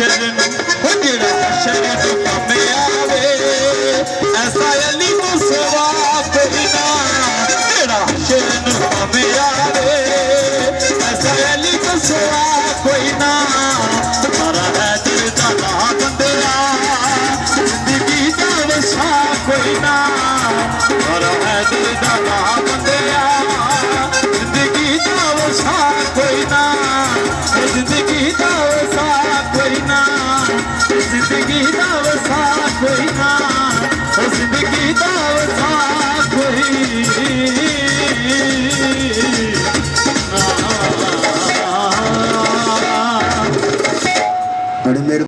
हशर नूं जेड़ा हशर नूं कम आवे ऐसा अली तो सवा कोई ना जेड़ा हशर नूं कम आवे ऐसा अली तो सवा कोई ना मारा है दिल दा ना बंदिया जिंदगी दा वसा कोई ना मारा है दिल दा ना बंदिया जिंदगी दा वसा कोई ना जिंदगी दा वसा कोई ना जिंदगी दा वसा कोई ना।